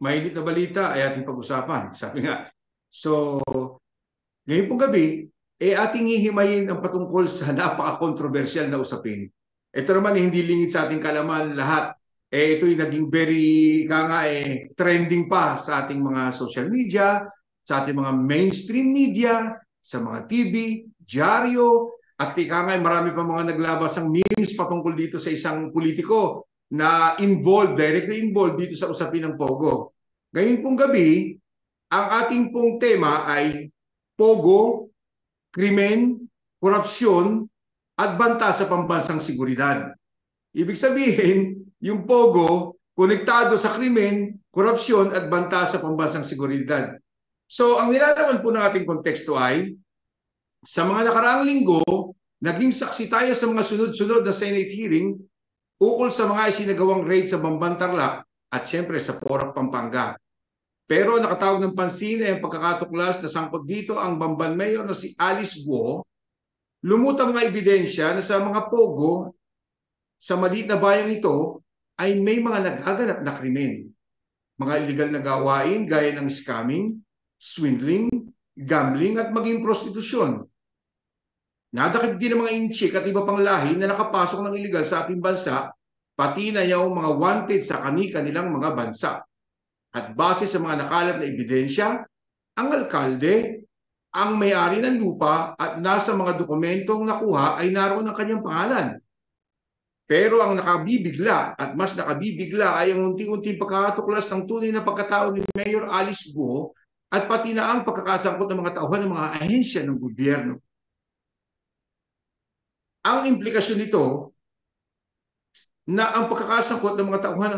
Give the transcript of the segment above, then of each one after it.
mainit na balita ay ating pag-usapan. Sabi nga. So, ngayon pong gabi, ating hihimayin ang patungkol sa napaka-controversial na usapin. Ito naman hindi lingid sa ating kalaman lahat. Ito'y naging very trending pa sa ating mga social media, sa ating mga mainstream media, sa mga TV, dyaryo, at marami pa mga naglabas ng memes patungkol dito sa isang politiko na directly involved dito sa usapin ng Pogo. Ngayon pong gabi, ang ating pong tema ay Pogo, krimen, korupsyon, at banta sa pambansang seguridad. Ibig sabihin, yung Pogo, konektado sa krimen, korupsyon, at banta sa pambansang seguridad. So, ang nilalaman po ng ating konteksto ay, sa mga nakaraang linggo, naging saksi tayo sa mga sunod-sunod na Senate hearing ukol sa mga isinagawang raid sa Bamban Tarlac at siyempre sa Porac, Pampanga. Pero nakatawag ng pansin ay ang pagkakatuklas na sangkot dito ang Bamban Mayor na si Alice Guo. Lumutang mga ebidensya na sa mga Pogo sa maliit na bayang ito ay may mga nagaganap na krimen. Mga illegal na gawain gaya ng scamming, swindling, gambling at maging prostitusyon. Nadakip din ng mga inchik at iba pang lahi na nakapasok ng illegal sa ating bansa, pati na yung mga wanted sa kanilang mga bansa. At base sa mga nakalap na ebidensya, ang alkalde, ang may-ari ng lupa at nasa mga dokumentong nakuha ay naroon ang kanyang pangalan. Pero ang nakabibigla at mas nakabibigla ay ang unti-unting pagkakatuklas ng tunay na pagkatao ni Mayor Alice Guo at pati na ang pagkakasangkot ng mga tauhan ng mga ahensya ng gobyerno. Ang implikasyon nito na ang pagkakasangkot ng mga tauhan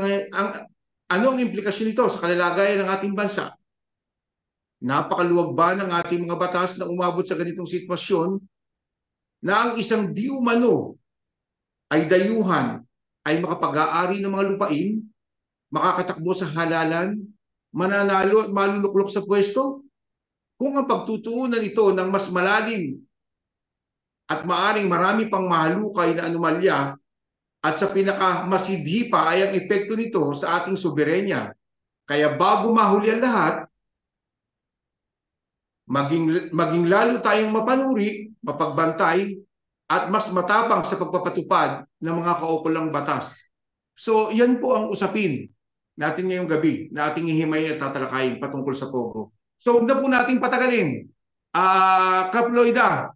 ano ang implikasyon nito sa kalalagayan ng ating bansa? Napakaluwag ba ng ating mga batas na umabot sa ganitong sitwasyon na ang isang di umano ay dayuhan ay makapag-aari ng mga lupain, makakatakbo sa halalan, mananalo at maluluklok sa pwesto? Kung ang pagtutuunan ito ng mas malalim at maaring marami pang mahalukay na anomalya at sa pinakamasidhi pa ay ang epekto nito sa ating soberenya. Kaya bago mahuli ang lahat, maging lalo tayong mapanuri, mapagbantay, at mas matapang sa pagpapatupad ng mga kaukulang batas. So, yan po ang usapin natin ngayong gabi na ating hihimayin at tatalakayin patungkol sa Pogo. So, huwag na po nating patagalin. Kap Loida,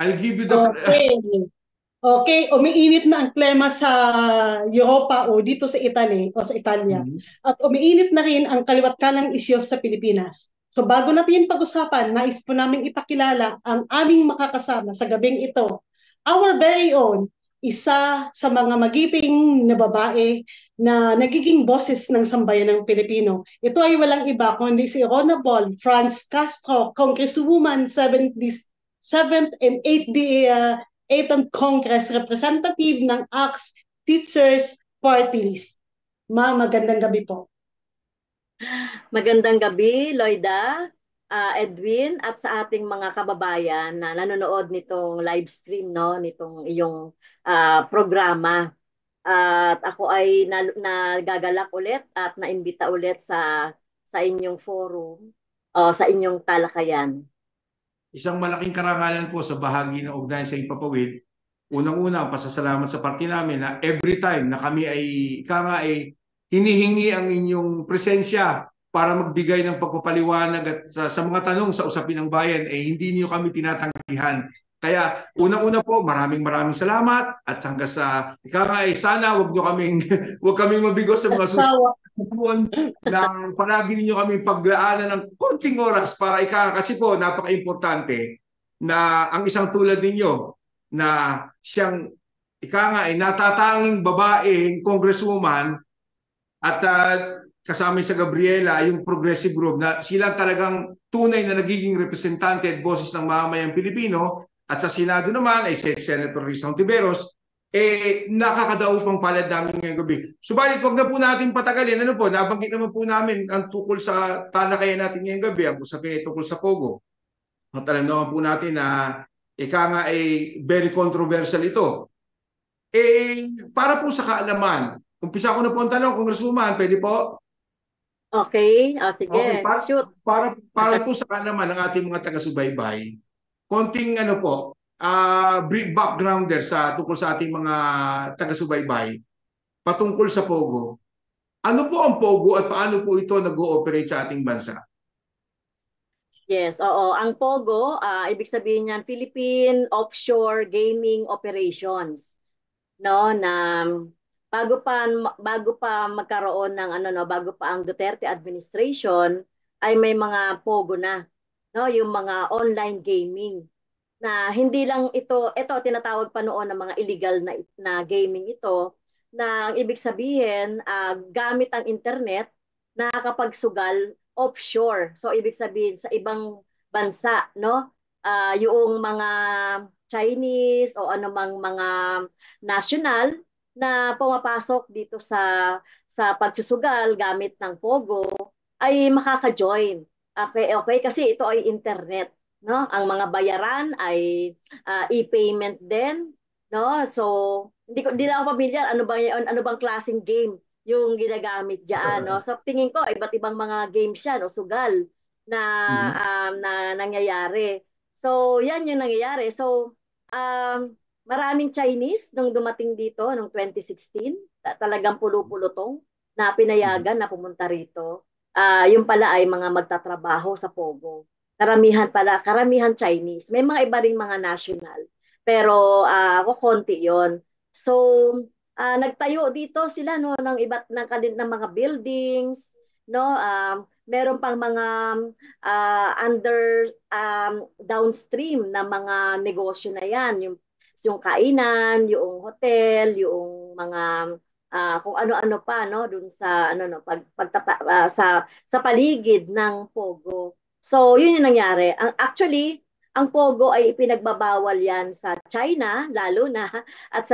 I'll give you the... Okay. Okay, umiinit na ang klima sa Europa o dito sa Italy o sa Italia. At umiinit na rin ang kaliwat kanang isyu sa Pilipinas. So bago natin pag-usapan, nais po namin ipakilala ang aming makakasama sa gabing ito. Our very own, isa sa mga magiting na babae na nagiging boses ng sambayan ng Pilipino. Ito ay walang iba kundi si Rona Bol Franz Castro, Congresswoman 7th and 8th Congress Representative ng ACT Teachers Party List. Ma'am, magandang gabi po. Magandang gabi, Loida, Edwin, at sa ating mga kababayan na nanonood nitong live stream, no, nitong iyong programa. At ako ay nagagalak ulit at naimbita ulit sa inyong forum o sa inyong talakayan. Isang malaking karangalan po sa bahagi ng ugnayan sa Ipapawid. Unang-una, pasasalamat sa party namin na every time na kami ay hinihingi ang inyong presensya para magbigay ng pagpapaliwanag at sa mga tanong sa usapin ng bayan, hindi niyo kami tinatanggihan. Kaya unang-una po, maraming salamat at hanggang sa sana wag kaming mabigo sa mga susunod nang palagi ninyo kami paglaanan ng konting oras para kasi po napaka-importante na ang isang tulad ninyo na siyang natatanging babaeng congresswoman at kasama sa Gabriela yung progressive group na sila talagang tunay na nagiging representante at boses ng mamamayang Pilipino at sa Senado naman ay si Senator Risa Hontiveros nakakadaog pang palad namin ngayong gabi. Subalit, wag na po natin patagalin. Ano po, nabanggit naman po namin ang tukol sa talakayan natin ngayong gabi, ang usapin ay tukol sa Pogo. At alam naman po natin na very controversial ito. Para po sa kaalaman, umpisa ko na po ang tanong, Congresswoman, pwede po? Okay, Okay, sige, shoot. para po sa naman ng ating mga taga-subaybay, konting ano po, brief background there tungkol sa ating mga taga-subaybay patungkol sa Pogo. Ano po ang Pogo at paano po ito nag-ooperate sa ating bansa? Yes, oo. Ang POGO, ibig sabihin niyan, Philippine Offshore Gaming Operations. No, na bago pa magkaroon ng ano no, bago pa ang Duterte administration ay may mga POGO na, no, yung mga online gaming na hindi lang ito tinatawag pa noon ng mga illegal na gaming ito na ang ibig sabihin gamit ang internet nakakapagsugal offshore. So ibig sabihin sa ibang bansa, no? Yung mga Chinese o anumang mga national na pumapasok dito sa pagsusugal gamit ng Pogo ay makaka-join. Okay, okay kasi ito ay internet, no? Ang mga bayaran ay e-payment din, no? So hindi lang ako pamilyar ano bang klaseng game yung ginagamit diyan, no? So tingin ko iba't ibang mga games yan o sugal na Mhm. na nangyayari. So yan yung nangyayari. So maraming Chinese nung dumating dito noong 2016, talagang pulo-pulutong na Mhm. pinayagan na pumunta rito. Yung pala ay mga magtatrabaho sa Pogo. Karamihan Chinese. May mga iba ring mga national. Pero konti yon. So, nagtayo dito sila no ng iba't ng mga buildings, no? Meron pang mga downstream na mga negosyo na yan, yung kainan, yung hotel, yung mga kung ano-ano pa no dun sa ano no sa paligid ng Pogo. So, yun yung nangyari. Actually, ang Pogo ay ipinagbabawal yan sa China, lalo na, at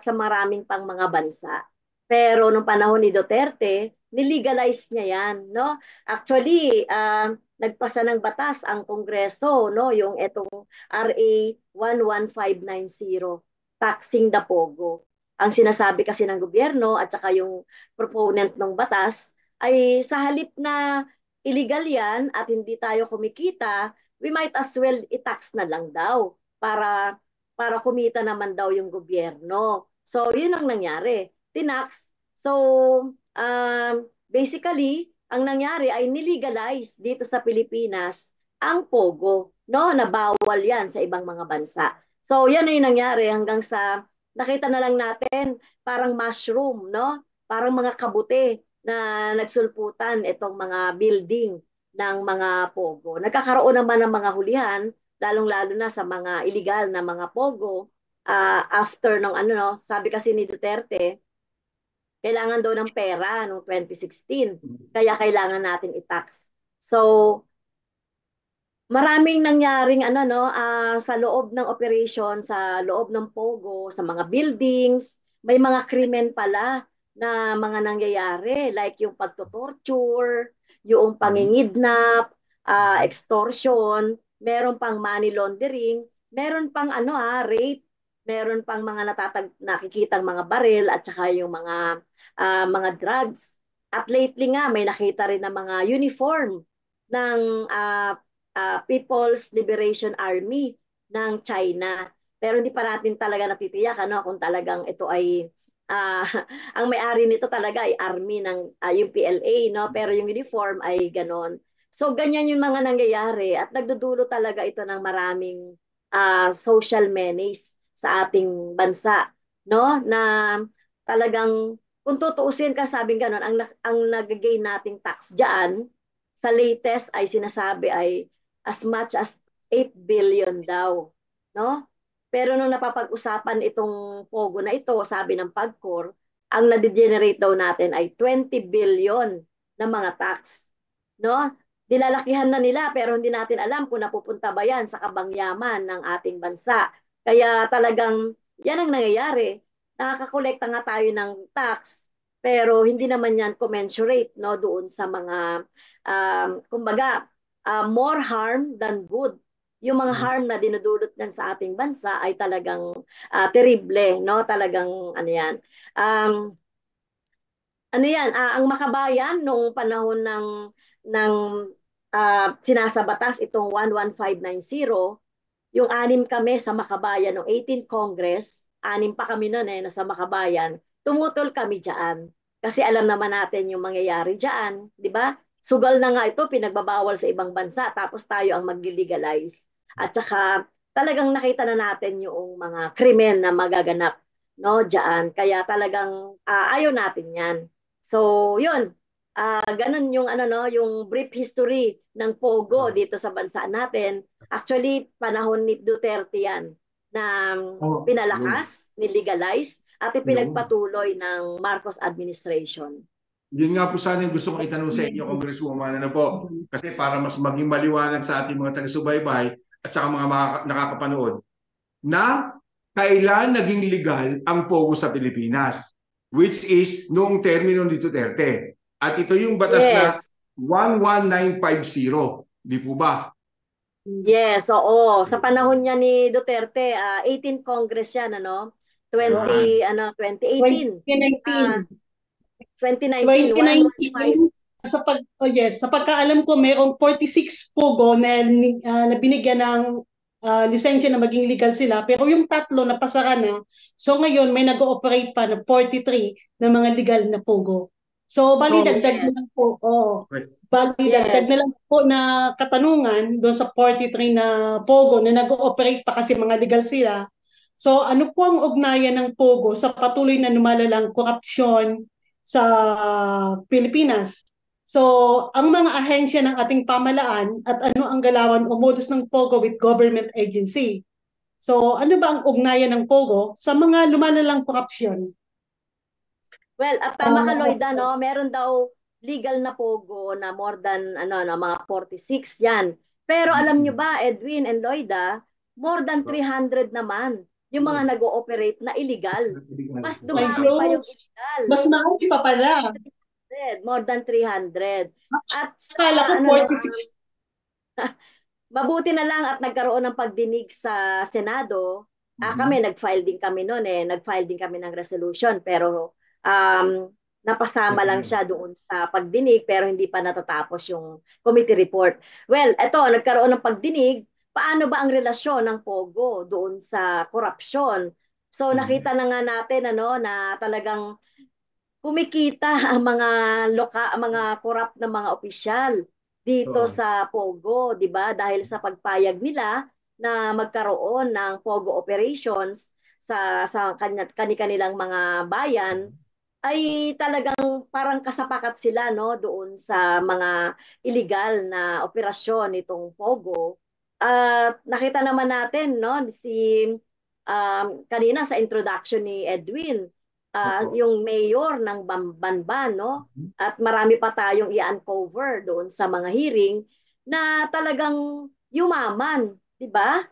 sa maraming pang mga bansa. Pero nung panahon ni Duterte, nilegalize niya yan, no? Actually, nagpasa ng batas ang Kongreso, no? Yung etong RA 11590, taxing the Pogo. Ang sinasabi kasi ng gobyerno at saka yung proponent ng batas ay sa halip na illegal yan at hindi tayo kumikita, we might as well i-tax na lang daw para kumita naman daw yung gobyerno. So, yun ang nangyari. Tinax. So, basically, ang nangyari ay nilegalize dito sa Pilipinas ang Pogo, no? Na bawal yan sa ibang mga bansa. So, yan ay nangyari hanggang sa nakita na lang natin parang mushroom, no? Parang mga kabute na nagsulputan itong mga building ng mga Pogo. Nagkakaroon naman ng mga hulihan, lalong-lalo na sa mga illegal na mga Pogo, after ng ano, no, sabi kasi ni Duterte, kailangan daw ng pera noong 2016, kaya kailangan natin i-tax. So, maraming nangyaring ano no sa loob ng operation, sa loob ng Pogo, sa mga buildings, may mga krimen pala na mga nangyayari like yung pagto-torture, yung Mhm. pangingidnap, extortion, meron pang money laundering, meron pang ano rape, meron pang mga nakikitang mga baril at saka yung mga drugs. At lately nga may nakita rin na mga uniform ng People's Liberation Army ng China. Pero hindi pa natin talaga natitiyak ano, kung talagang ito ay uh, ang may-ari nito talaga ay army ng yung PLA, no? Pero yung uniform ay ganon. So ganyan yung mga nangyayari at nagdudulo talaga ito ng maraming social menace sa ating bansa, no? Na talagang kung tutuusin ka sabing ganon, ang nag-gain nating tax diyan sa latest ay sinasabi ay as much as 8 billion daw, no? Pero nung napapag-usapan itong Pogo na ito, sabi ng PAGCOR, ang na-degenerate daw natin ay 20 billion na mga tax, no? Dilalakihan na nila pero hindi natin alam kung napupunta ba yan sa kabangyaman ng ating bansa. Kaya talagang yan ang nangyayari. Nakakakolekta nga tayo ng tax pero hindi naman yan commensurate no doon sa mga kumbaga more harm than good. Yung mga Mhm. harm na dinudulot yan sa ating bansa ay talagang terrible, no? Talagang ano yan. Um, ano yan, ang Makabayan noong panahon ng sinasabatas itong 11590, yung anim kami sa Makabayan noong 18th Congress, anim pa kami noon nasa Makabayan, tumutol kami diyan. Kasi alam naman natin yung mangyayari diyan, di ba? Sugal na nga ito, pinagbabawal sa ibang bansa, tapos tayo ang mag-legalize. At saka talagang nakita na natin yung mga krimen na magaganap, no, diyan. Kaya talagang ayaw natin 'yan. So, 'yun. Ganun yung ano no, yung brief history ng Pogo dito sa bansa natin. Actually, panahon ni Duterte 'yan na Oh, yun. pinalakas, nilegalize at Yun. ipinagpatuloy ng Marcos administration. Yun nga po sana yung gusto kong itanong sa inyo, Congresswoman, ano po, kasi para mas maging maliwanag sa ating mga taga-subaybay at sa mga nakakapanood, na kailan naging legal ang Pogo sa Pilipinas, which is noong termino ni Duterte. At ito yung batas na Yes. 11950, di po ba? Yes, oo. Sa panahon niya ni Duterte, 18th Congress yan, ano? Yan. 2018. 2019. 2019, 115. 2019, sa pagkaalam ko, mayroong 46 Pogo na binigyan ng lisensya na maging legal sila. Pero yung tatlo na pasara na, so ngayon may nag-ooperate pa na 43 na mga legal na Pogo. So, bali So, dagdag na Yes. lang po. Oh, okay. bali dagdag Yes. na lang po na katanungan doon sa 43 na Pogo na nag-ooperate pa kasi mga legal sila. So, ano po ang ugnayan ng Pogo sa patuloy na lumalalang korupsyon sa Pilipinas? So, ang mga ahensya ng ating pamalaan at ano ang galawan o modus ng Pogo with government agency? So, ano ba ang ugnayan ng Pogo sa mga lumalalang korupsyon? Well, at Sa tama ka, mga Lloyda, no? officers? Meron daw legal na Pogo na more than ano, no, mga 46 yan. Pero alam nyo ba, Edwin and Lloyda, more than 300 naman yung mga nag-ooperate na illegal. Mas Ay, dumami pa yung sus! illegal. Mas marami pa pala. 300, more than 300. At Akala ko ano no, 46. mabuti na lang at nagkaroon ng pagdinig sa Senado. Mhm. Kami, nag-file din kami noon Nag-file din kami ng resolution. Pero napasama lang siya doon sa pagdinig pero hindi pa natatapos yung committee report. Well, eto, nagkaroon ng pagdinig. Paano ba ang relasyon ng Pogo doon sa korupsyon? So Mhm. nakita na nga natin na talagang kumikita ang mga corrupt na mga opisyal dito Oo. sa Pogo, 'di ba? Dahil sa pagpayag nila na magkaroon ng Pogo operations sa kanilang mga bayan ay talagang parang kasapakat sila doon sa mga illegal na operasyon nitong Pogo. At nakita naman natin si kanina sa introduction ni Edwin, Opo. yung mayor ng Banban, no? At marami pa tayong i-uncover doon sa mga hearing na talagang yumaman, 'di ba?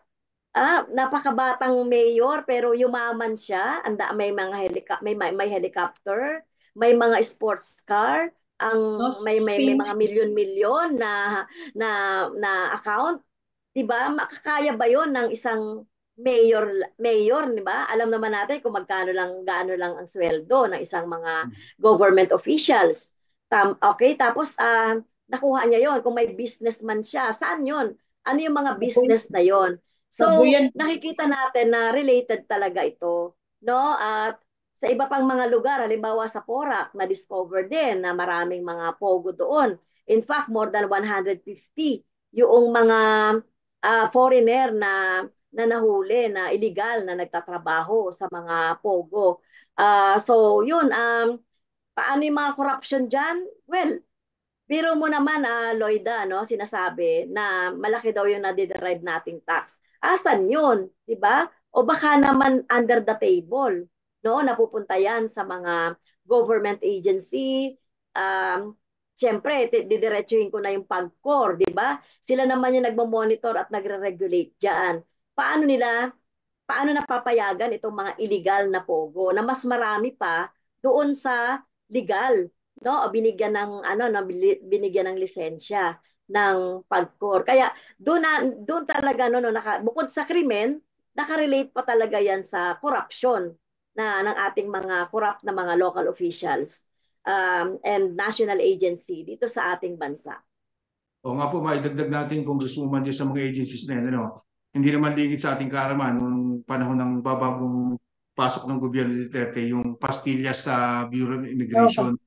Napakabatang mayor pero yumaman siya. May mga may helicopter, may mga sports car, No, may mga stingy. milyon-milyon na na account. 'Di ba? Makakaya ba 'yon ng isang mayor, mayor, 'di ba? Alam naman natin kung gaano lang ang sweldo ng isang mga government officials. Okay, tapos nakuha niya 'yon kung may businessman siya. Saan 'yon? Ano yung mga business na 'yon? So, Kabuyan. nakikita natin na related talaga ito, no? At sa iba pang mga lugar, halimbawa sa Porac, na-discover din na maraming mga pogo doon. In fact, more than 150 yung mga foreigner na nahuli na illegal na nagtatrabaho sa mga pogo. So, yun, paano yung mga corruption dyan? Well, biro mo naman, Lloyda, no, sinasabi na malaki daw yung nadiderive nating tax. Asan yun? Diba? O baka naman under the table, no? Napupunta yan sa mga government agency. Siyempre, didiretsuhin ko na yung PAGCOR, di ba? Sila naman yung nagmo-monitor at nagre-regulate dyan. Paano napapayagan itong mga illegal na pogo na mas marami pa doon sa legal, no? O binigyan ng binigyan ng lisensya ng pagkor. Kaya doon talaga bukod sa krimen, nakarelate pa talaga yan sa corruption ng ating mga corrupt na mga local officials. and national agency dito sa ating bansa. O nga po, maidagdag natin kung gusto mo man din sa mga agencies na yan, ano, hindi naman lingid sa ating kaaraman noong panahon ng babagong pasok ng gobyerno ni Duterte, yung pastillas sa Bureau of Immigration.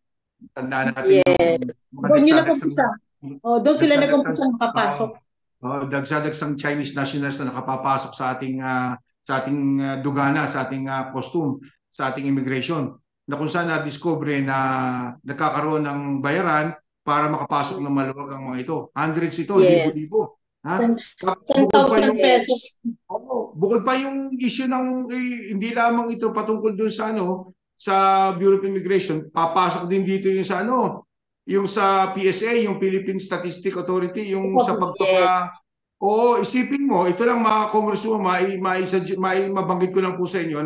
Tandaan natin Yes. yung Doon yun nakumpisa. Doon sila nakumpisa makapasok. Dagsadagsang Chinese nationals na nakapapasok sa ating dugana, sa ating costume, sa ating immigration, na kung saan na-discover na nagkakaroon ng bayaran para makapasok ng maluwag ang mga ito. Hundreds ito, Yes. libo-libo. Ha? 10,000 pesos. Bukod pa yung issue ng hindi lamang ito patungkol doon sa sa Bureau of Immigration, papasok din dito yung sa yung sa PSA, yung Philippine Statistic Authority, yung sa Oo, isipin mo, ito lang mga congresswoman, mabanggit ko lang po sa inyo,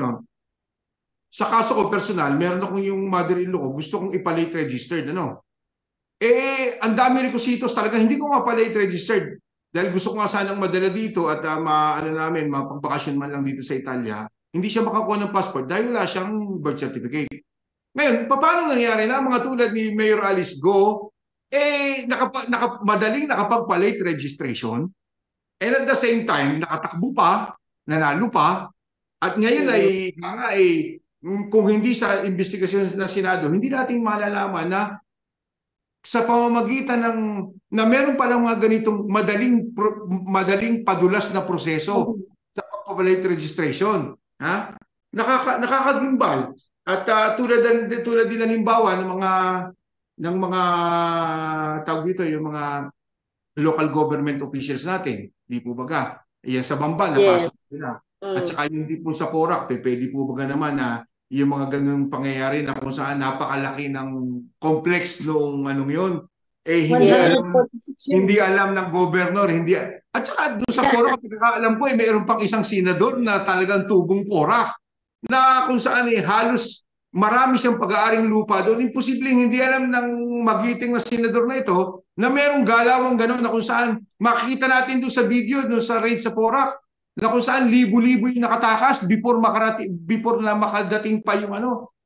Sa kaso ko personal, meron akong yung mother-in-law ko, gusto kong ipalate registered, ang dami requisitos talaga, hindi ko mapalate registered. Dahil gusto ko nga sanang madala dito at mapagbakasyon man lang dito sa Italia, hindi siya makakuha ng passport dahil wala siyang birth certificate. Ngayon, paano nangyari na mga tulad ni Mayor Alice Go, madaling nakapag-palate registration, and at the same time, nakatakbo pa, nanalo pa, at ngayon kung hindi sa investigasyon na Senado, hindi natin malalaman na sa pamamagitan na meron palang mga ganitong madaling padulas na proseso sa pagpapalate registration. Ha? Nakakagimbal. At tulad din halimbawa ng mga tawag dito, yung mga local government officials natin. Di po baga? Yan sa Bamban, napasok nila. At saka yung di po sa Porac, pwede po baga naman na yung mga ganung pangyayari na kung saan napakalaki ng complex noong yun. Hindi alam ng governor, at saka doon sa Porac, pinakaalam ko mayroon pang isang senador na talagang tubong Porac na kung saan halos marami siyang pag-aaring lupa doon. Imposibleng hindi alam ng magiting na senador na ito na mayroong galawang gano'n na kung saan makikita natin doon sa video, doon sa raid sa Porac, na kung saan libo-libo yung nakatakas before na makadating pa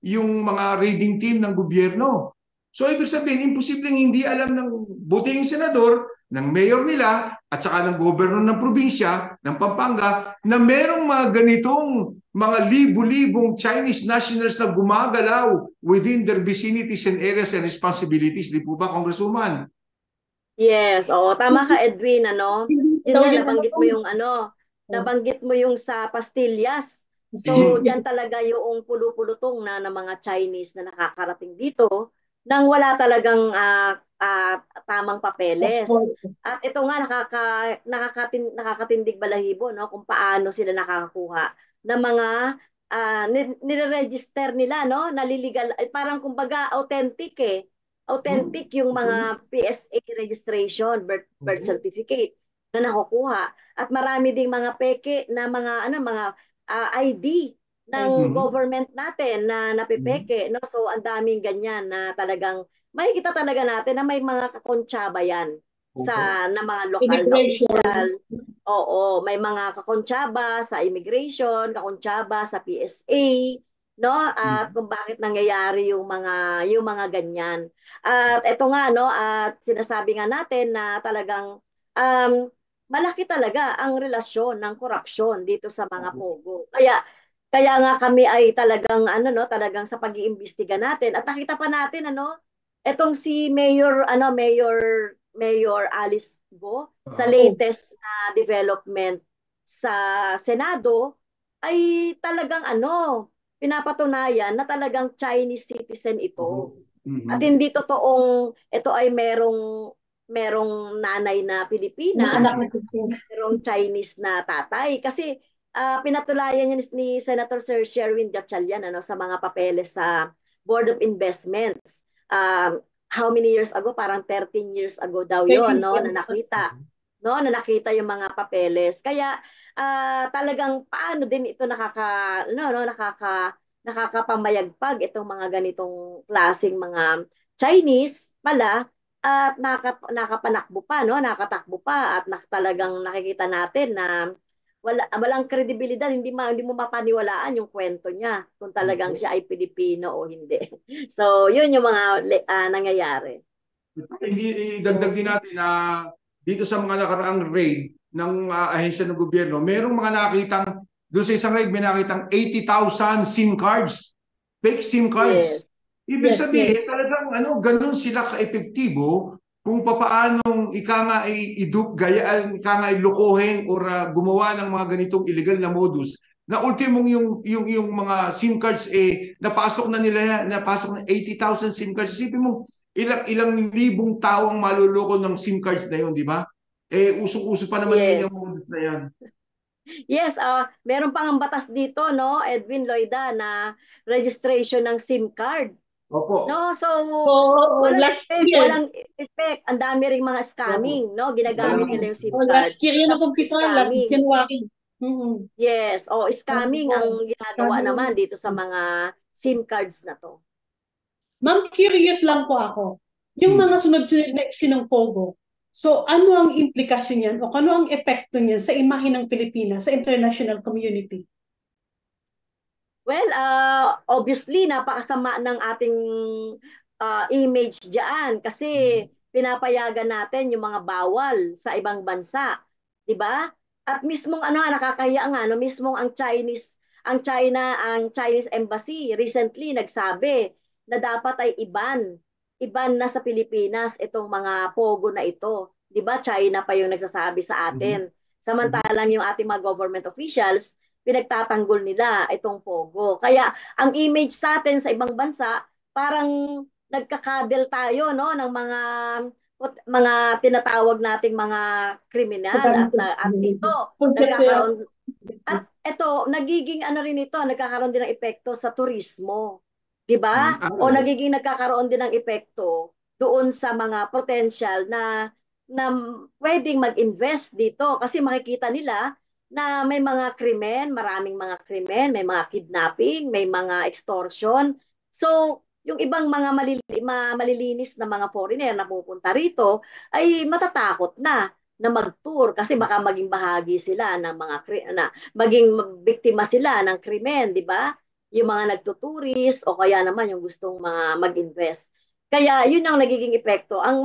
yung mga raiding team ng gobyerno. So ibig sabihin, imposibleng hindi alam ng buting senador, ng mayor nila, at saka ng gobernador ng probinsya, ng Pampanga, na merong mga ganitong mga libo-libong Chinese nationals na gumagalaw within their vicinities and areas and responsibilities. Di po ba, Congresswoman? Yes, oo, tama ka, Edwin, Yun nga, nabanggit mo yung sa pastillas. So, diyan talaga yung pulo-pulutong na ng mga Chinese na nakakarating dito nang wala talagang tamang papeles. At ito nga nakakatindig balahibo, kung paano sila nakakakuha ng mga nire-register nila, naliligal, parang kumbaga authentic authentic yung mga PSA registration, birth certificate na nakukuha. At marami ding mga peke na mga ID ng government natin na napipeke, So ang daming ganyan na talagang makikita talaga natin na may mga kakontsaba yan na mga lokal na official. Oo, may mga kakontsaba sa immigration, kakontsaba sa PSA, at kung bakit nangyayari yung mga ganyan. At ito nga at sinasabi nga natin na talagang malaki talaga ang relasyon ng korupsyon dito sa mga pogo. Kaya nga kami ay talagang talagang sa pag-iimbestiga natin at nakita pa natin etong si Mayor Alice Go sa latest na development sa Senado ay talagang pinapatunayan na talagang Chinese citizen ito. At hindi totoong ito ay merong nanay na Pilipina, merong Chinese na tatay. Kasi pinatulayan niya ni Senator Sir Sherwin Gatchalian sa mga papeles sa Board of Investments. How many years ago? Parang 13 years ago daw yon na nakita. Na nakita yung mga papeles. Kaya talagang paano din ito nakakapamayagpag itong mga ganitong klaseng mga Chinese pala at nakapanakbo pa, nakatakbo pa at talagang nakikita natin na walang kredibilidad, hindi mo mapaniwalaan yung kwento niya kung talagang siya ay Pilipino o hindi. So, yun yung mga nangyayari. Idagdag din natin na dito sa mga nakaraang raid ng ahensya ng gobyerno, merong mga nakitang, doon sa isang raid may nakitang 80,000 SIM cards, fake SIM cards. Yes. Ibig Yes, sabihin, yes. talagang ganun sila ka-epektibo kung papaanong ika nga ay gayaan, ika nga ay lokohin or gumawa ng mga ganitong illegal na modus na ultimong yung mga SIM cards napasok na 80,000 SIM cards. Isipin mo, ilang libong tao ang maluloko ng SIM cards na yun, di ba? Usong-uso pa naman Yes. yung modus na yan. Yes, meron pang ang batas dito, no, Edwin Loida, na registration ng SIM card. Opo. No, so last year. walang effect. Ang dami ring mga scamming, no? Ginagamit nila yung SIM card. Last year yan nag-umpisa, last Scamming. January. Yes, scamming ang ginagawa Scamming. naman dito sa mga SIM cards na to. Ma'am, curious lang po ako. Yung mga sunod-sunod na issue ng Pogo, so ano ang implikasyon niyan o ano ang epekto niyan sa imahe ng Pilipinas sa international community? Well, obviously, napakasama ng ating image diyan kasi pinapayagan natin yung mga bawal sa ibang bansa, 'di ba? At mismong nakakahiya nga mismong ang Chinese embassy recently nagsabi na dapat ay iban na sa Pilipinas itong mga pogo na ito. 'Di ba? China pa yung nagsasabi sa atin. Samantalang yung ating mga government officials pinagtatanggol nila itong pogo. Kaya ang image sa atin sa ibang bansa, parang nagkakadel tayo no ng mga tinatawag nating mga kriminal at dito nagkakaroon at ito nagiging rin ito, nagkakaroon din ng epekto sa turismo. 'Di ba? O nagiging nagkakaroon din ng epekto doon sa mga potential na pwedeng mag-invest dito kasi makikita nila na may mga krimen, maraming mga krimen, may mga kidnapping, may mga extortion. So, yung ibang mga malilinis na mga foreigner na pupunta rito ay matatakot na mag-tour kasi baka maging bahagi sila ng mga maging biktima sila ng krimen, di ba? Yung mga nagtuturis o kaya naman yung gustong mga mag-invest. Kaya yun ang nagiging epekto. Ang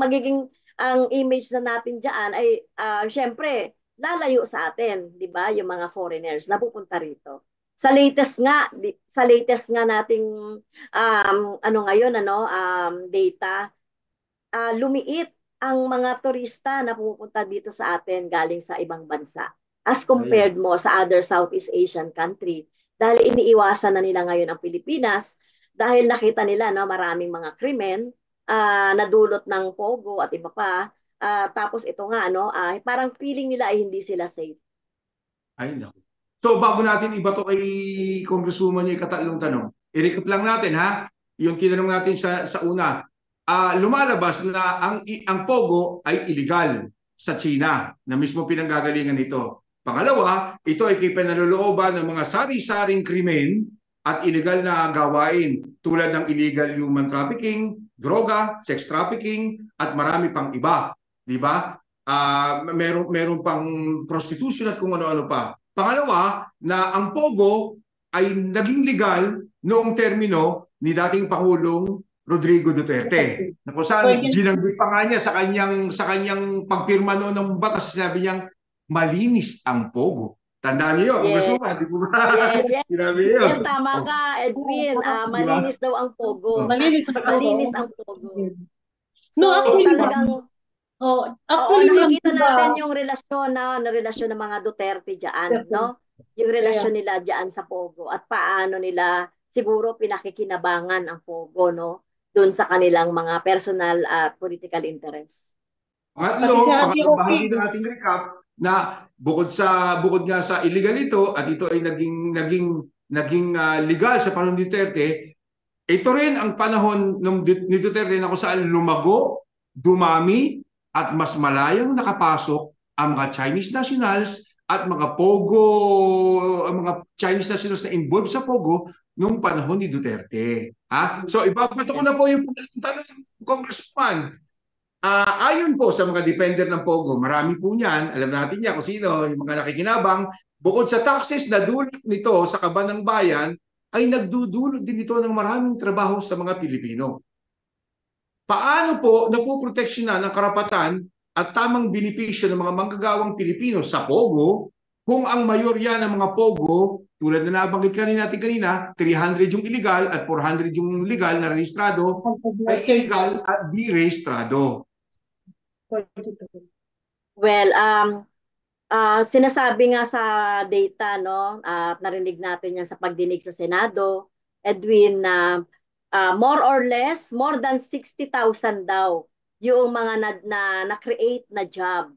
image na natin diyan ay syempre lalayo sa atin, 'di ba? Yung mga foreigners na pupunta rito. Sa latest nga nating ngayon data, lumiit ang mga turista na pumupunta dito sa atin galing sa ibang bansa as compared mo sa other Southeast Asian country. Dahil iniiwasan na nila ngayon ang Pilipinas dahil nakita nila maraming mga krimen nadulot ng pogo at iba pa. Tapos ito nga, parang feeling nila ay hindi sila safe. Ay, naku. So, bago natin iba to kay Congresswoman yung ikatlong tanong, i-recap lang natin ha, yung tinanong natin sa una. Lumalabas na ang pogo ay illegal sa China, na mismo pinanggagalingan nito. Pangalawa, ito ay pinalolooban ng mga sari-saring krimen at illegal na gawain tulad ng illegal human trafficking, droga, sex trafficking, at marami pang iba. Di ba? Meron pang prostitution at kung ano-ano pa. Pangalawa, na ang pogo ay naging legal noong termino ni dating Pangulong Rodrigo Duterte. Na kung saan ginanggit pa nga niya sa kanyang pagpirma noon ng batas, sinabi niyang malinis ang pogo. Tandaan niyo, kung gusto mo, di po ba? Yes, tama ka, Edwin. Malinis daw ang pogo. Malinis ang pogo. So, No, actually, talagang nakikita natin yung relasyon ng mga Duterte diyan, no? Yung relasyon nila diyan sa pogo at paano nila siguro pinakikinabangan ang pogo, no? Doon sa kanilang mga personal at political interests. Pangatlo, bahagi ng ating recap na bukod nga sa illegal ito at ito ay naging legal sa panahon ni Duterte, ito rin ang panahon ni Duterte na kung saan lumago, dumami, at mas malayang nakapasok ang mga Chinese nationals at mga Chinese nationals na involved sa pogo noong panahon ni Duterte. So ibabato ko na po yung tanong, Congressman. Ayon po sa mga defender ng Pogo, marami po niyan, alam natin niya kung sino, yung mga nakikinabang, bukod sa taxes na dulot nito sa kaban ng bayan, ay nagdudulot din ito ng maraming trabaho sa mga Pilipino. Paano po napoproteksyonan ang karapatan at tamang benepisyo ng mga manggagawang Pilipino sa Pogo kung ang mayorya ng mga Pogo, tulad na nabanggit natin kanina, 300 yung illegal at 400 yung legal na rehistrado, ay illegal at di-rehistrado? Well, sinasabi nga sa data, no, at narinig natin yan sa pagdinig sa Senado, Edwin, na more or less, more than 60,000 daw yung mga na-create na job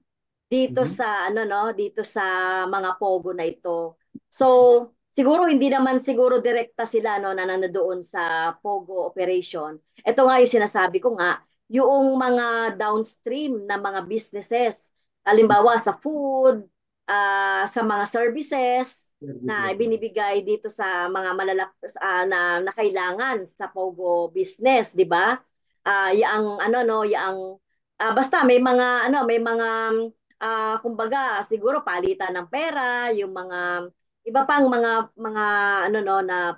dito sa ano no, dito sa mga pogo na ito. So, siguro hindi naman siguro direkta sila no na nandoon sa pogo operation. Ito nga yung sinasabi ko nga, yung mga downstream na mga businesses, halimbawa sa food, sa mga services na ibinibigay dito sa mga na kailangan sa Pogo business, 'di ba? Yang ano no, yang basta may mga ano, may mga kumbaga siguro palitan ng pera, yung mga iba pang mga ano no na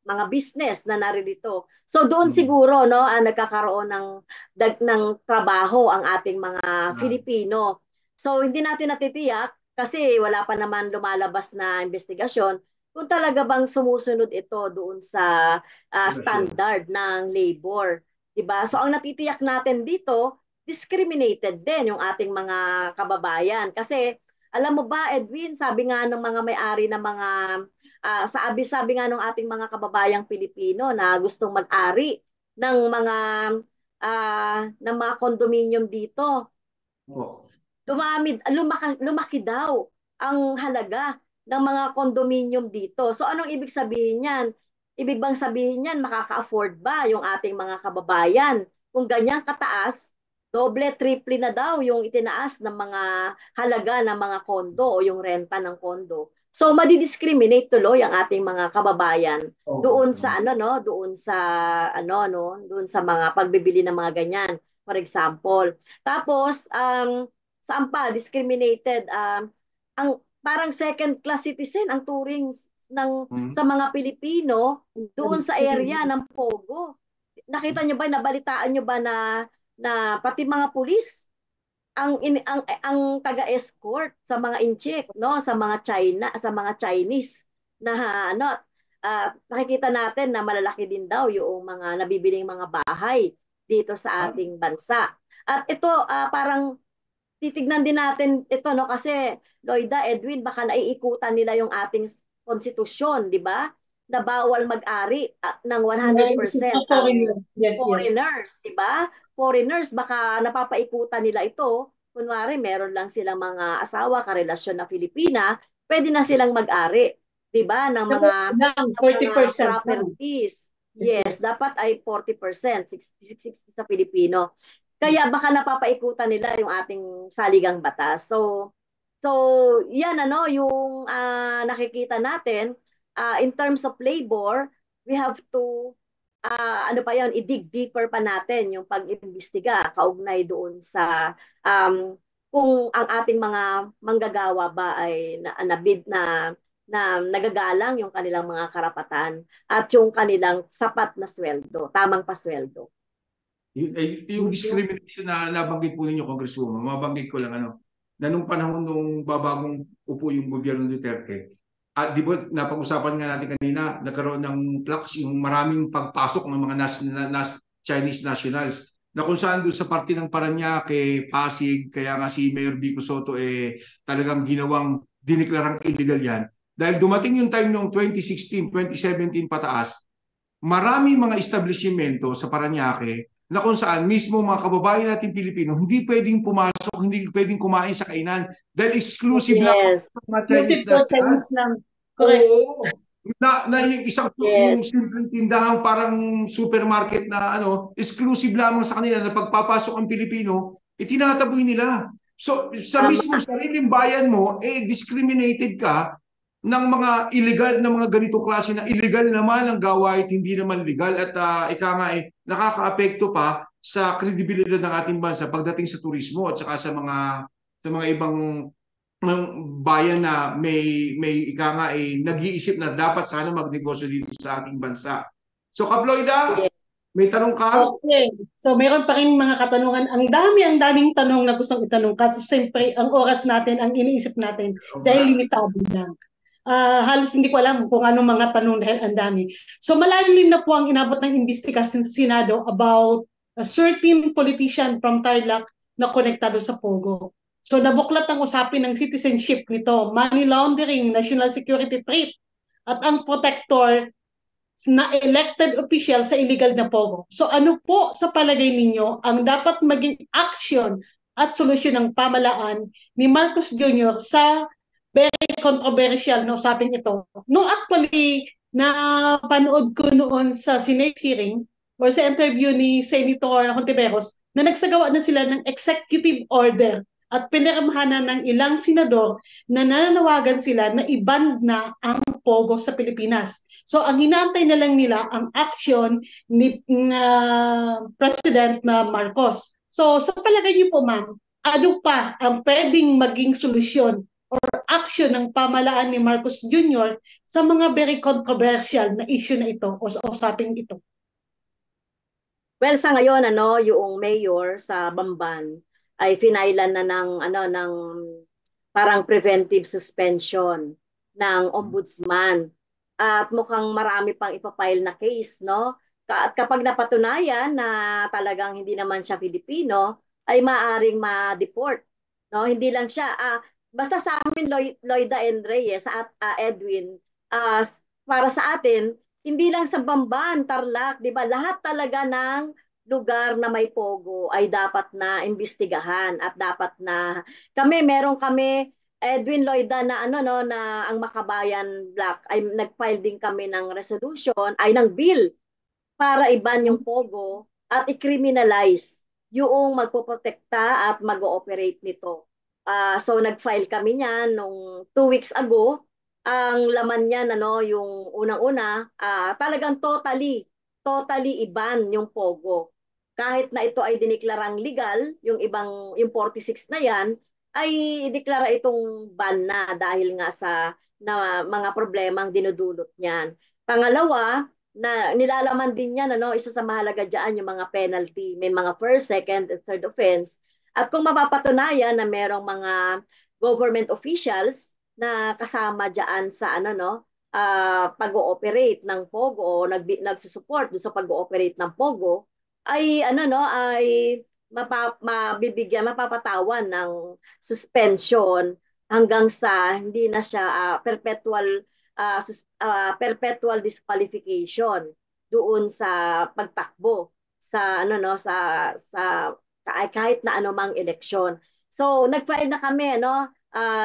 mga business na naririto. So doon siguro no nagkakaroon ng trabaho ang ating mga Filipino. So hindi natin natitiyak kasi wala pa naman lumalabas na investigasyon kung talaga bang sumusunod ito doon sa standard ng labor. Diba? So ang natitiyak natin dito, discriminated din yung ating mga kababayan. Kasi alam mo ba, Edwin, sabi nga ng mga may-ari ng mga sabi nga ng ating mga kababayang Pilipino na gustong mag-ari ng mga condominium dito. Lumaki daw ang halaga ng mga condominium dito. So anong ibig sabihin niyan? Ibig bang sabihin niyan makaka-afford ba yung ating mga kababayan? Kung ganyan kataas, doble, triple na daw yung itinaas ng mga halaga ng mga kondo o yung renta ng kondo. So madidiscriminate tuloy ang ating mga kababayan doon sa ano no, doon sa ano no, doon sa mga pagbibili ng mga ganyan, for example. Tapos saan pa discriminated ang parang second class citizen ang turing sa mga Pilipino doon sa area ng Pogo. Nakita nyo ba, nabalitaan nyo ba na pati mga pulis ang taga-escort sa mga incheck no sa mga Chinese na ano nakikita natin na malalaki din daw yung mga nabibiling mga bahay dito sa ating bansa. At ito parang titignan din natin ito no kasi Loida, Edwin, baka naiikutan nila yung ating konstitusyon, di ba? Na bawal mag-ari ng 100% ang foreigners, di ba? Foreigners, baka napapaikutan nila ito. Kunwari, meron lang silang mga asawa, karelasyon na Filipina, pwede na silang mag-ari, di ba? Ng mga 40% properties. Yes, dapat ay 40%, 60 sa Filipino. Kaya baka napapaikutan nila yung ating saligang batas. So yan ano, yung nakikita natin, in terms of labor, we have to ano pa yan, i-dig deeper pa natin yung pag-imbestiga kaugnay doon sa kung ang ating mga manggagawa ba ay na nagagalang yung kanilang mga karapatan at yung kanilang sapat na sweldo, tamang pasweldo. Yung discrimination na nabanggit po ninyo, Congresswoman, mabanggit ko lang na nung panahon nung babagong upo yung gobyerno Duterte, at di ba napag-usapan nga natin kanina, nagkaroon ng flux yung maraming pagpasok ng mga Chinese nationals na kung saan doon sa parte ng Parañaque, Pasig, kaya nga si Mayor Vico Soto talagang ginawang diniklarang illegal yan. Dahil dumating yung time noong 2016, 2017 pataas, maraming mga establishmento sa Parañaque na kung saan mismo mga kababayan natin Pilipino hindi pwedeng pumasok, hindi pwedeng kumain sa kainan dahil exclusive lang Exclusive Chinese lang. Correct. Oo. Na yung isang yung simpleng tindahan parang supermarket na exclusive lamang sa kanila na pagpapasok ang Pilipino, itinataboy nila. So sa mismo sariling bayan mo, discriminated ka ng mga illegal na mga ganitong klase na illegal naman ang gawain, hindi naman legal at ika nga nakakaapekto pa sa kredibilidad ng ating bansa pagdating sa turismo at saka sa mga ibang bayan na may ika nga nag-iisip na dapat sana magnegosyo dito sa ating bansa. So Kaploida, Yes. may tanong ka? Okay. So, meron pa rin mga katanungan. Ang daming tanong na gustong itanong. Kasi siyempre, ang oras natin, ang iniisip natin, dahil limitado lang. Halos hindi ko alam kung anong mga tanong dahil ang dami. So, malalim na po ang inabot ng investigasyon sa Senado about a certain politician from Tarlac na konektado sa Pogo. So, nabuklat ang usapin ng citizenship nito, money laundering, national security threat, at ang protector na elected official sa illegal na Pogo. So ano po sa palagay ninyo ang dapat maging action at solusyon ng pamalaan ni Marcos Jr. sa very controversial na usaping ito? No, actually, na panood ko noon sa Senate hearing or sa interview ni Senator Hontiveros na nagsagawa na sila ng executive order at pinirmahan na ng ilang senador na nananawagan sila na i-ban na ang Pogo sa Pilipinas. So ang hinaantay na lang nila ang action ni President na Marcos. So sa palagay niyo po ma'am, ano pa ang pwedeng maging solusyon or action ng pamalaan ni Marcos Jr. sa mga very controversial na issue na ito o sa usaping ito? Well, sa ngayon yung mayor sa Bamban ay finailan na ng parang preventive suspension ng ombudsman. At mukhang marami pang ipapile na case, no? At kapag napatunayan na talagang hindi naman siya Filipino, ay maaring ma-deport, no? Hindi lang siya basta sa amin Loida and Reyes at Edwin, para sa atin hindi lang sa Bamban, Tarlac, 'di ba? Lahat talaga ng lugar na may pogo ay dapat na imbestigahan at dapat na meron kami Edwin Loida na no na ang Makabayan Black ay nag-file din kami ng resolution ay ng bill para iban yung pogo at i-criminalize yung magpoprotekta at mag-ooperate nito. So nag-file kami niyan nung 2 weeks ago. Ang laman niyan yung unang-una talagang totally iban yung pogo. Kahit na ito ay diniklarang legal, yung 46 na yan ay ideklara itong ban na dahil nga sa mga problemang dinudulot niyan. Pangalawa, na nilalaman din niyan isa sa mahalaga diyan yung mga penalty, may mga first, second, and third offense. At kung mapapatunayan na merong mga government officials na kasama diyan sa pag-ooperate ng Pogo o nagsusupport sa pag-ooperate ng Pogo ay mapapatawan ng suspension hanggang sa hindi na siya perpetual disqualification doon sa pagtakbo sa kahit na anumang eleksyon. So nag-file na kami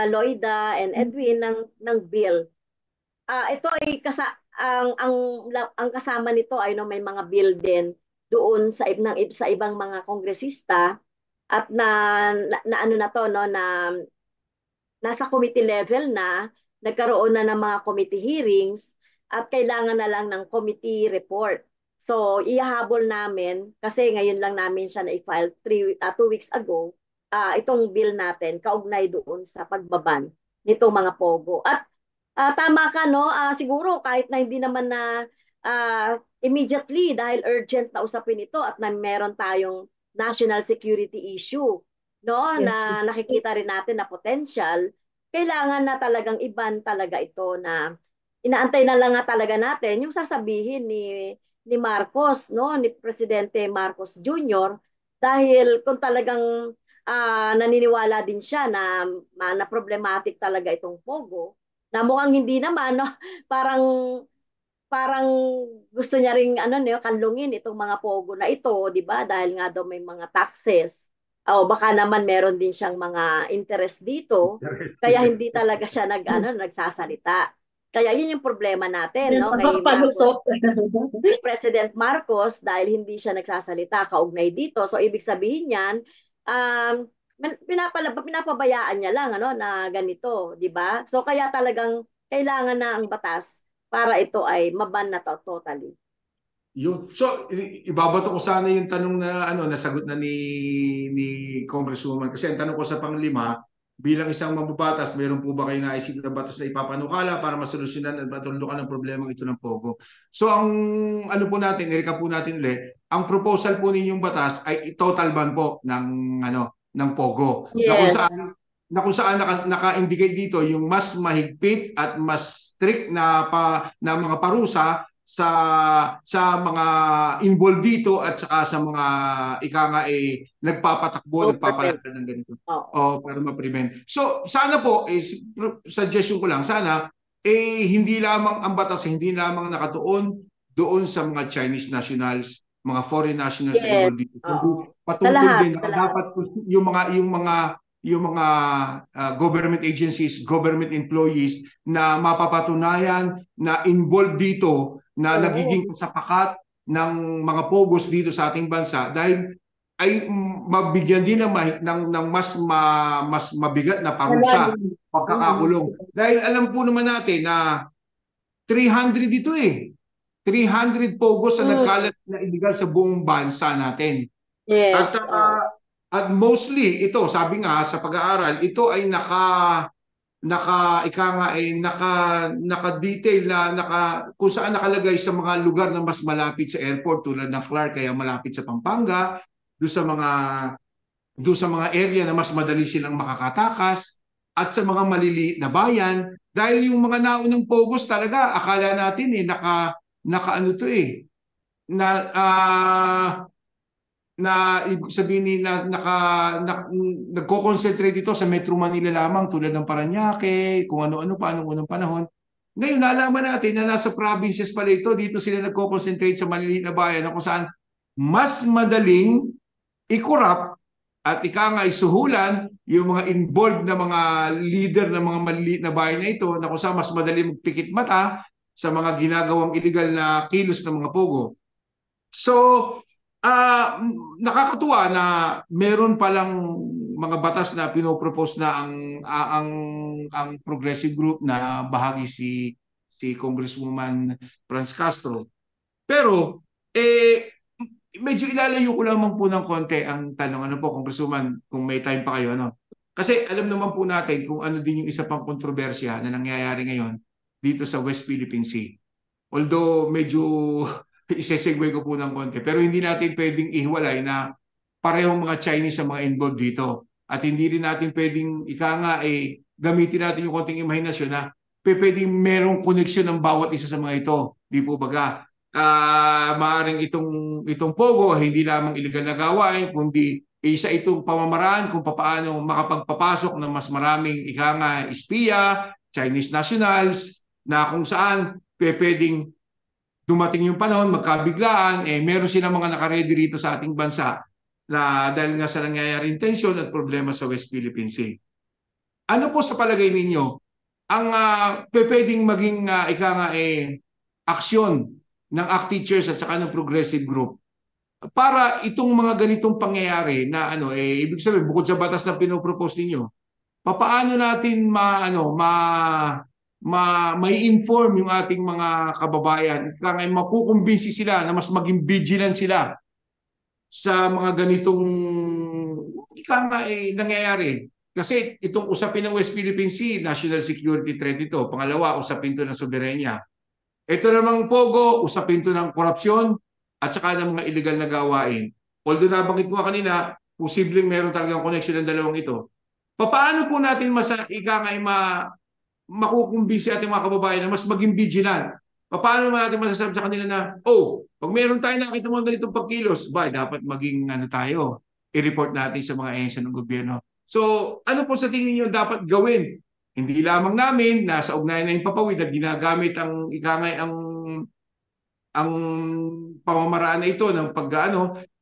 Loida and Edwin ng bill. Ito ay ang kasama nito ay may mga bill din doon sa ibang mga kongresista at na to na nasa committee level nagkaroon na ng mga committee hearings at kailangan na lang ng committee report. So ihahabol namin kasi ngayon lang namin siya na-file 2 weeks ago itong bill natin kaugnay doon sa pagbaban nitong mga pogo. At tama ka siguro kahit na hindi naman na immediately dahil urgent na usapin ito at na meron tayong national security issue na nakikita rin natin na potential, kailangan na talagang iban talaga ito na inaantay na lang nga talaga natin yung sasabihin ni Marcos ni Presidente Marcos Jr. dahil kung talagang naniniwala din siya na problematic talaga itong pogo na mukhang hindi naman parang gusto niya ring kanlungin itong mga pogo na ito, 'di ba? Dahil nga daw may mga taxes. O baka naman meron din siyang mga interest dito, kaya hindi talaga siya nagsasalita. Kaya yun yung problema natin kay President Marcos dahil hindi siya nagsasalita kaugnay dito. So ibig sabihin niyan, pinapabayaan niya lang na ganito, 'di ba? So kaya talagang kailangan na ang batas para ito ay maban na totally. Yun. So, ibabato ko sana yung tanong na nasagot na ni Congresswoman. Kasi ang tanong ko sa panglima, bilang isang mambabatas, meron po ba kayo naisip na batas na ipapanukala para masolusyonan at matulukan ang problema ito ng Pogo? So, ang ano po natin, i-recap po natin ulit, ang proposal po ninyong batas ay total ban po ng Pogo. Yes. Na kung saan naka-indicate dito yung mas mahigpit at mas strict na mga parusa sa mga involved dito at saka sa mga nagpapatakbo, nagpapalakad ng ganito. O para ma-prevent. So sana po suggestion ko lang sana hindi lamang ang batas hindi lamang nakatuon doon sa mga Chinese nationals, mga foreign nationals na involved dito. Patungkol din na dapat yung mga government agencies, government employees na mapapatunayan na involved dito na nagiging kasapakat ng mga pogos dito sa ating bansa dahil ay mabigyan din ng mas mabigat na parusa, pagkakakulong. Dahil alam po naman natin na 300 ito 300 pogos na nagkalat na illegal sa buong bansa natin. Yes. At mostly ito, sabi nga sa pag-aaral, ito ay naka-detail kung saan nakalagay sa mga lugar na mas malapit sa airport tulad ng Clark, kaya malapit sa Pampanga, doon sa mga area na mas madali silang makakatakas at sa mga maliliit na bayan dahil yung mga naunang pogos talaga akala natin ibig sabihin nagko-concentrate ito sa Metro Manila lamang tulad ng Parañaque, kung ano-ano pa noong unang panahon. Ngayon, nalaman natin na nasa provinces pala ito, dito sila nagko-concentrate sa maliliit na bayan na kung saan mas madaling i-corrupt at isuhulan yung mga involved na mga leader ng mga maliliit na bayan na ito na kung saan mas madaling magpikit mata sa mga ginagawang illegal na kilos ng mga pogo. So, nakakatuwa na meron palang mga batas na pinopropose na ang progressive group na bahagi si Congresswoman Franz Castro. Pero medyo ilalayo ko lamang po ng konti ang tanong Congresswoman, kung may time pa kayo Kasi alam naman po natin kung ano din yung isa pang kontrobersya na nangyayari ngayon dito sa West Philippine Sea. Although medyo isesegue ko po ng konti. Pero hindi natin pwedeng ihiwalay na parehong mga Chinese ang mga involved dito. At hindi rin natin pwedeng gamitin natin yung konting imahinasyon na pwedeng merong koneksyon ng bawat isa sa mga ito. Di po baga, maaaring itong pogo hindi lamang illegal na gawain, kundi isa itong pamamaraan kung paano makapagpapasok ng mas maraming espiya, Chinese nationals, na kung saan pwedeng dumating yung panahon, magkabiglaan, meron silang mga nakaredy rito sa ating bansa na dahil nga sa nangyayaring tensyon at problema sa West Philippine Sea. Ano po sa palagay ninyo ang pwedeng maging aksyon ng ACT Teachers at saka ng Progressive Group para itong mga ganitong pangyayari na ibig sabihin bukod sa batas na pinopropose ninyo, paano natin may inform yung ating mga kababayan, makukumbinsi sila na mas maging vigilant sila sa mga ganitong nangyayari. Kasi itong usapin ng West Philippine Sea, national security threat ito. Pangalawa, usapin ito ng soberenya. Ito namang pogo, usapin ito ng korupsyon at saka ng mga illegal na gawain. Although nabanggit ko kanina, posibleng meron talagang connection ng dalawang ito. Paano po natin makukumbisi ating mga kababayan na mas maging vigilant? Paano natin masasabi sa kanila na, pag meron tayo nakita mga ganitong pagkilos, dapat maging tayo, i-report natin sa mga ahensya ng gobyerno. So, ano po sa tingin niyo dapat gawin? Hindi lamang namin na sa ugnayan na yung papawid na ginagamit ang pamamaraan na ito ng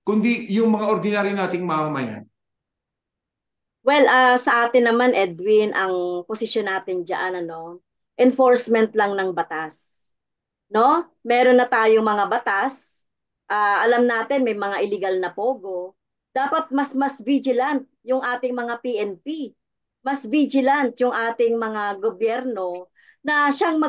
kundi yung mga ordinaryo nating mamamayan. Well, sa atin naman, Edwin, ang posisyon natin diyan enforcement lang ng batas. No? Meron na tayong mga batas. Alam natin may mga illegal na pogo. Dapat mas vigilant yung ating mga PNP. Mas vigilant yung ating mga gobyerno na siyang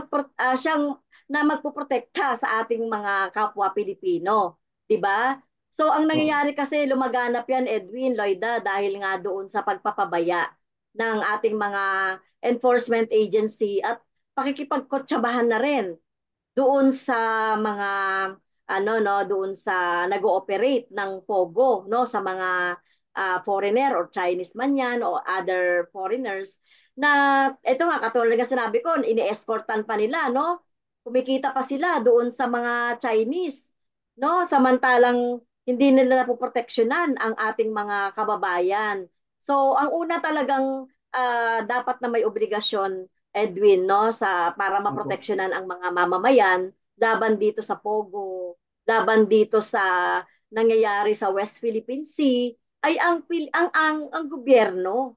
na magpoprotekta sa ating mga kapwa Pilipino, 'di ba? So ang nangyayari kasi lumaganap yan, Edwin, Loida, dahil nga doon sa pagpapabaya ng ating mga enforcement agency at pakikipagkotsabahan na rin doon sa mga ano no, doon sa nag-ooperate ng Pogo no sa mga foreigner or Chinese man yan o other foreigners na ito nga katulad ng sinabi ko, ini-escortan pa nila no. Kumikita pa sila doon sa mga Chinese no, samantalang hindi nila napoproteksyonan ang ating mga kababayan. So ang una talagang dapat na may obligasyon, Edwin, no, sa para maproteksyonan ang mga mamamayan laban dito sa Pogo, laban dito sa nangyayari sa West Philippine Sea ay ang gobyerno.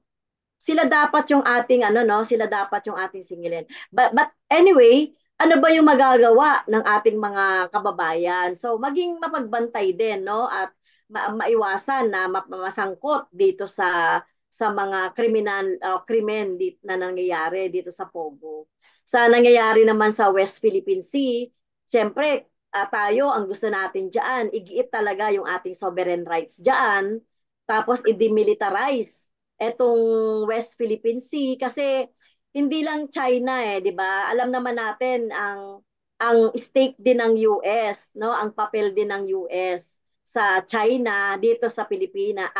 Sila dapat yung ating ano no, sila dapat yung ating singilin. But anyway, ano ba yung magagawa ng ating mga kababayan? So maging mapagbantay din no at maiwasan na masangkot dito sa mga kriminal krimen na nangyayari dito sa Pogo. Sa nangyayari naman sa West Philippine Sea, siyempre tayo ang gusto natin diyan, igiit talaga yung ating sovereign rights diyan, tapos i-demilitarize etong West Philippine Sea kasi hindi lang China 'di ba? Alam naman natin ang stake din ng US, no? Ang papel din ng US sa China dito sa Pilipinas.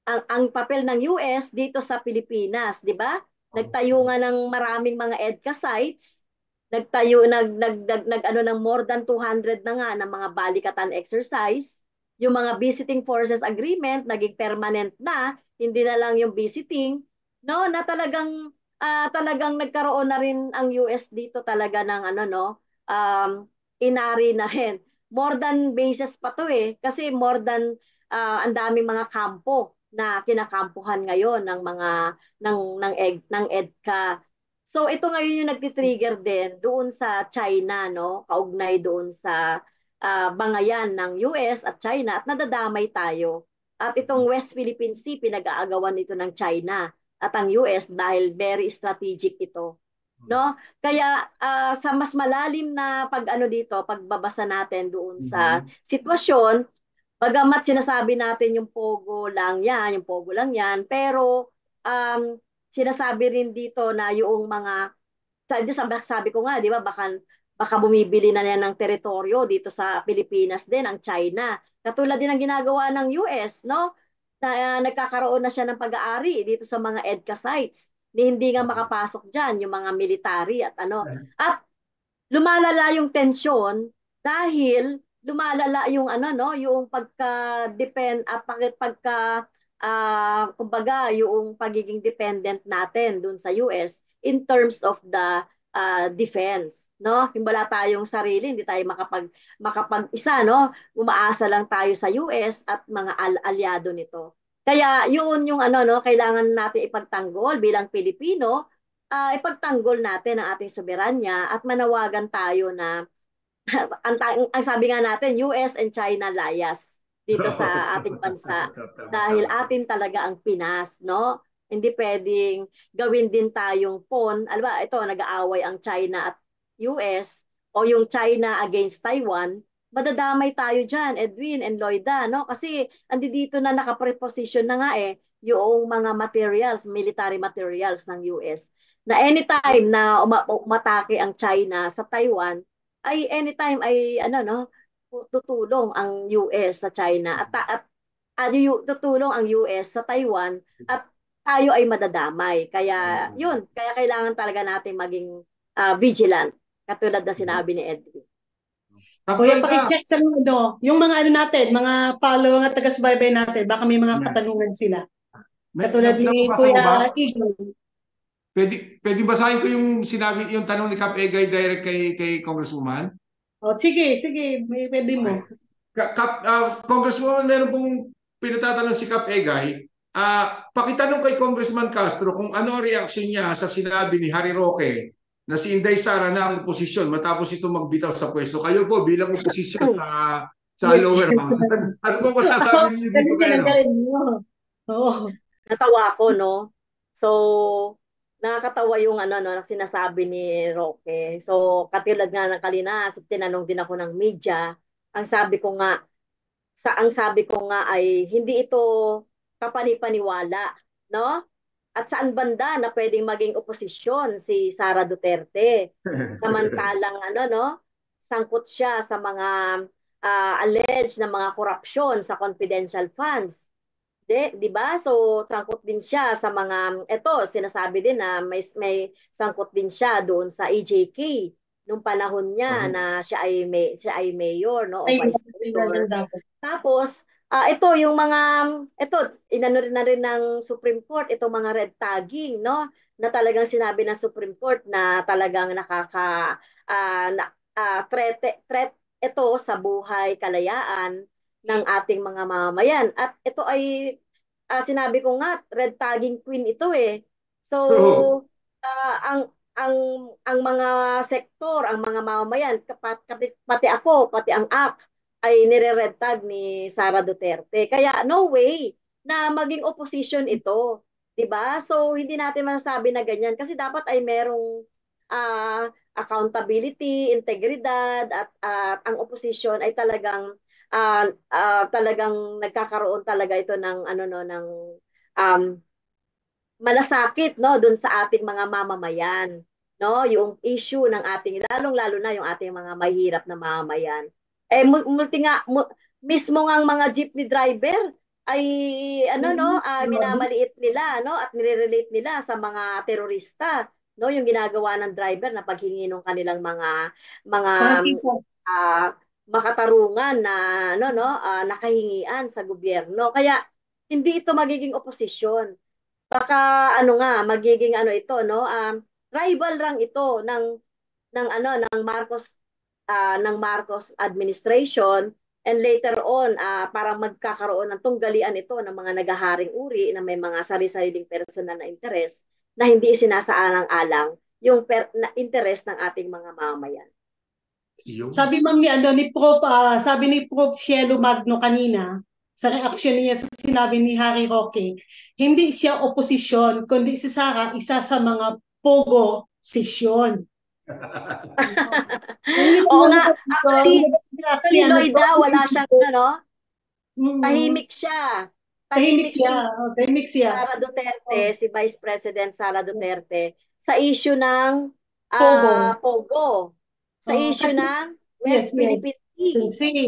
Ang papel ng US dito sa Pilipinas, 'di ba? Nagtayo nga ng maraming mga EDCA sites, nagtayo nag ano ng more than 200 na nga ng mga balikatan exercise. Yung mga visiting forces agreement naging permanent na, hindi na lang yung visiting, no, na talagang nagkaroon na rin ang US dito talaga ng ano no, inari na rin. More than bases pa to kasi more than ang daming mga kampo na kinakampuhan ngayon ng mga ng EDCA. So ito ngayon yung nagti-trigger din doon sa China no, kaugnay doon sa bangayan ng US at China at nadadamay tayo. At itong West Philippine Sea pinag-aagawan nito ng China at ang US dahil very strategic ito. No? Kaya sa mas malalim na pag-ano dito, pagbabasa natin doon sa sitwasyon, bagamat sinasabi natin yung Pogo lang yan, yung Pogo lang yan, pero sinasabi rin dito na yung mga, sabi ko nga, di ba, baka bumibili na yan ng teritoryo dito sa Pilipinas din, ang China. Katulad din ang ginagawa ng US, no? Na nagkakaroon na siya ng pag-aari dito sa mga EDCA sites. Hindi nga makapasok dyan yung mga military at ano. At lumalala yung tensyon dahil lumalala yung ano no, yung pagka-depend kumbaga yung pagiging dependent natin dun sa US in terms of the defense, no? Yung wala tayong sarili, hindi tayo makapag-isa, no? Umaasa lang tayo sa US at mga alyado nito. Kaya yun yung ano no, kailangan natin ipagtanggol bilang Pilipino, ipagtanggol natin ang ating soberanya at manawagan tayo na ang sabi nga natin, US and China layas dito sa ating bansa dahil atin talaga ang Pinas, no? Hindi pwedeng gawin din tayong pawn. Alam ba, ito, nag-aaway ang China at US o yung China against Taiwan, madadamay tayo dyan, Edwin and Loida, no? Kasi andi dito na nakapreposition na nga yung mga materials, military materials ng US na anytime na umatake ang China sa Taiwan, ay anytime ay ano no, tutulong ang US sa China at tutulong ang US sa Taiwan at tayo ay madadamay. Kaya yun, kaya kailangan talaga natin maging vigilant katulad na sinabi ni Edwin. Kuya, paki-check sa yung mga ano natin, mga follower at taga-subaybay natin, baka may mga katanungan sila. Katulad ni Kuya Eagle. Pwede basahin ko yung sinabi, yung tanong ni Cap Egay direct kay Congresswoman? Sige, pwede mo. Congresswoman, meron pong pinatatanong si Cap Egay. Pakitanong kay Congressman Castro kung ano ang reaksyon niya sa sinabi ni Harry Roque na si Inday Sara na ang oposisyon matapos ito magbitaw sa pwesto. Kayo po bilang oposisyon sa lower house. Ano po masasabi niyo dito kayo? Oo. Natawa ako, no? So, nakakatawa yung ano no, sinasabi ni Roque. So, katulad nga ng kanina, tinanong din ako ng media, ang sabi ko nga, ang sabi ko nga ay hindi ito kapani-paniwala, no? At saan banda na pwedeng maging oposisyon si Sara Duterte? Samantalang ano no, sangkot siya sa mga alleged na mga korupsyon sa confidential funds. Di ba? So, sangkot din siya sa mga, eto, sinasabi din na may sangkot din siya doon sa EJK nung panahon niya na Correct. siya ay mayor, no, o Ay, vice tingnan lang mayor. dapat. Tapos, ito yung mga, ito, inano rin na rin ng Supreme Court, itong mga red tagging, no, na talagang sinabi ng Supreme Court na talagang threat ito sa buhay, kalayaan ng ating mga mamamayan. At ito ay sinabi ko nga, red tagging queen ito eh. So, So, ang mga sektor, ang mga mamamayan, pati ako, pati ang ACT, ay nire-red tag ni Sara Duterte. Kaya no way na maging opposition ito. 'Di ba? So hindi natin masasabi na ganyan kasi dapat ay merong accountability, integridad at ang opposition ay talagang nagkakaroon talaga ito ng ano no ng um, malasakit no doon sa ating mga mamamayan, no, yung issue ng ating lalong-lalo na yung ating mga mahirap na mamamayan. Multi nga mismo ng mga jeepney driver ay ano no, minamaliit nila no at nire-relate nila sa mga terorista, no, yung ginagawa ng driver na paghingi ng kanilang mga Pangkisa. makatarungan na ano no, nakahingian sa gobyerno. Kaya hindi ito magiging oposisyon, baka ano nga magiging ano ito no, rival lang ito ng ano ng Marcos administration, and later on parang magkakaroon ng tunggalian ito ng mga nagaharing uri na may mga sari-sariling personal na interes na hindi isinasaalang-alang yung na interes ng ating mga mamamayan. yun. Sabi ma'am ni ano ni Prof, sabi ni Prof Cielo Magno kanina sa reaksyon niya sa sinabi ni Harry Roque, hindi siya oposisyon, kundi si Sara isa sa mga pogo sesyon. Oo nga, actually Si ano, Lloyda, wala siyang ano, mm, tahimik siya. tahimik Tahimik siya. si Tahimik siya. Sara Duterte, Oh, si Vice President Sara Duterte, sa issue ng pogo. Pogo, sa issue Kasi, ng yes, West yes. Philippine Sea. See.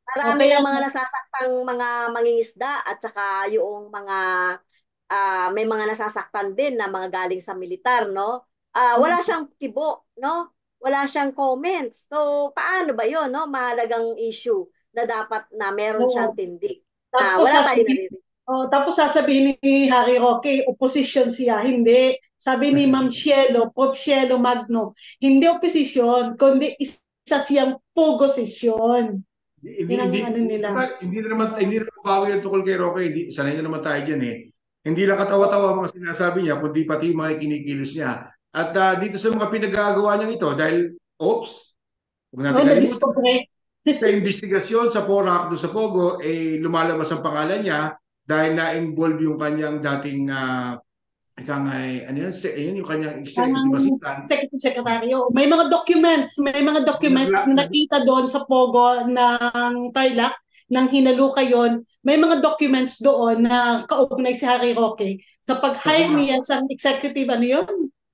O Marami kaya, ng mga nasasaktang mga mangingisda at saka yung mga may mga nasasaktan din na mga galing sa militar, no? Wala siyang kibo, no? Wala siyang comments. So, paano ba 'yon, no? Mahalagang issue na dapat na meron siyang oo. tindig na Tapos wala tayong sasabihin, naririnig. tapos sasabihin ni Harry Roque, opposition siya. Hindi. Sabi ni Ma'am Cielo, Prof. Cielo Magno, hindi opposition, kundi isa siyang pugosisyon. Hindi, Yan ang hindi, ano nila. hindi naman bago yung tukol kay Roque. Hindi, sanay na naman tayo dyan eh. Hindi lang katawa-tawa ang mga sinasabi niya, kundi pati yung mga kinikilos niya. At dito sa mga pinagagawa niyang ito, dahil, huwag No, natin kalimutan, na-discover. sa investigasyon sa PORAC doon sa Pogo, lumalabas ang pangalan niya dahil na-involve yung kanyang dating ano yun, yun yung kanyang executive Ang assistant. sekretaryo. May mga documents na nakita doon sa Pogo ng Tarlac nang hinaluka yon. May mga documents doon na kaugnay si Harry Roque sa Sa pag-hire PORAC, niya sa executive ano yun?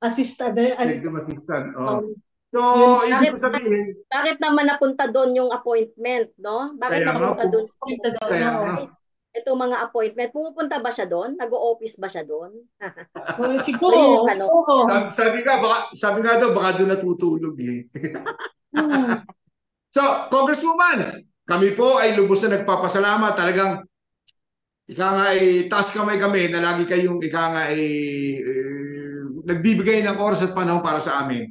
Assistant. executive assistant. Um, So, yun. ibig Bakit ko sabihin, bakit naman napunta doon yung appointment, no? Bakit kaya nga, napunta doon sa Punta doon, kaya no? nga. itong mga appointment? Pumupunta ba siya doon? Nag-o-office ba siya doon? Ayun yung Siguro, tanong. siguro. Sabi nga daw, baka doon natutulog eh. Hmm. So, Congresswoman, kami po ay lubos na nagpapasalamat. Talagang, ika nga ay taas kamay kami na lagi kayong ika nga ay nagbibigay ng oras at panahon para sa amin.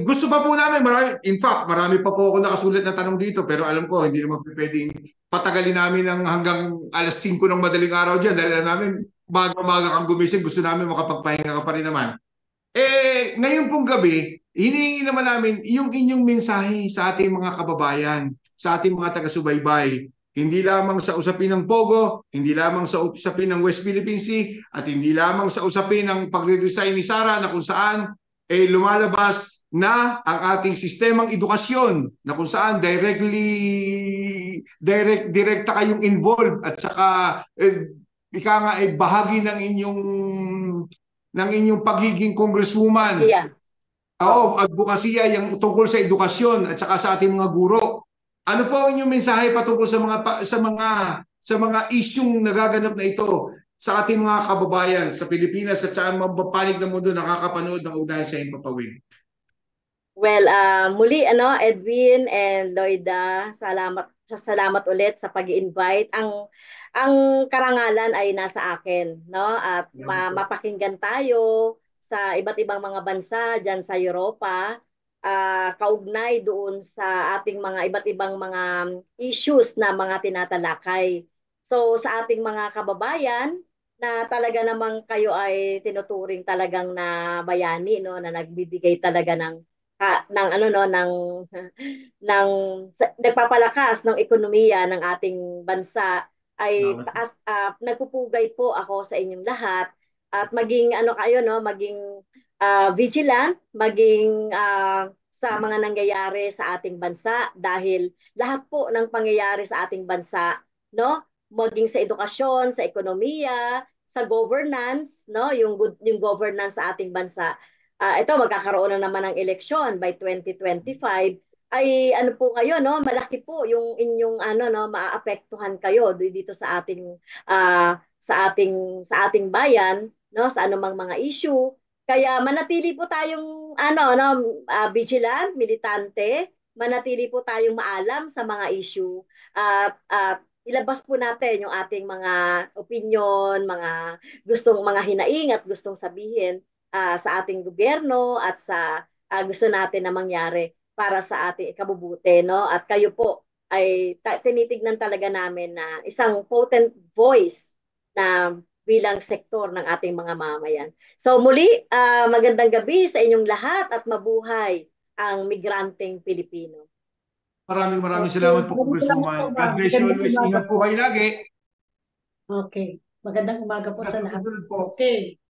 Gusto pa po namin, in fact, marami pa po ako nakasulat na tanong dito, pero alam ko, hindi naman pwedeng patagalin namin ng hanggang alas 5 ng madaling araw dyan dahil alam namin, maga-maga kang gumising, gusto namin makapagpahinga ka pa rin naman. Ngayon pong gabi, hinihingi naman namin yung inyong mensahe sa ating mga kababayan, sa ating mga taga-subaybay. hindi lamang sa usapin ng Pogo, hindi lamang sa usapin ng West Philippine Sea, at hindi lamang sa usapin ng pagre-resign ni Sara na kung saan lumalabas na ang ating sistemang edukasyon na kung saan direkta kayong involved at saka ika nga bahagi ng inyong pagiging congresswoman. Yeah. Oo, advokasya yung tungkol sa edukasyon at saka sa ating mga guro. Ano po ang inyong mensahe patungkol sa mga isyung nagaganap na ito sa ating mga kababayan sa Pilipinas at sa mapapanig ng mundo nakakapanood ng ugnayan sa Himpapawid? Well, muli Edwin and Loida, salamat ulit sa pag-invite. Ang karangalan ay nasa akin, no? At mapakinggan tayo sa iba't ibang mga bansa diyan sa Europa, kaugnay doon sa ating mga iba't ibang mga issues na mga tinatalakay. So sa ating mga kababayan na talaga namang kayo ay tinuturing talagang na bayani, no, na nagbibigay talaga ng ano no nagpapalakas ng ekonomiya ng ating bansa ay nagpupugay po ako sa inyong lahat at maging kayo no maging vigilant, maging sa mga nangyayari sa ating bansa dahil lahat po ng pangyayari sa ating bansa, no, maging sa edukasyon, sa ekonomiya, sa governance, no, yung governance sa ating bansa. Ito magkakaroon na naman ng eleksyon by 2025, ay ano po kayo no, malaki po yung inyong no, maaapektuhan kayo dito sa ating bayan, no, sa anumang mga issue. Kaya manatili po tayong no, vigilant, militante, manatili po tayong maalam sa mga issue at ilabas po natin yung ating mga opinion, mga mga hinaing at gustong sabihin sa ating gobyerno at sa gusto natin na mangyari para sa ating ikabubuti, no? At kayo po ay tinitignan talaga namin na isang potent voice na bilang sektor ng ating mga mamayan. So muli, magandang gabi sa inyong lahat at mabuhay ang migranteng Pilipino. Maraming salamat po, Congresswoman. God bless you always. Ingat po kayo lagi. Okay. Magandang umaga po sa lahat. Po. Okay.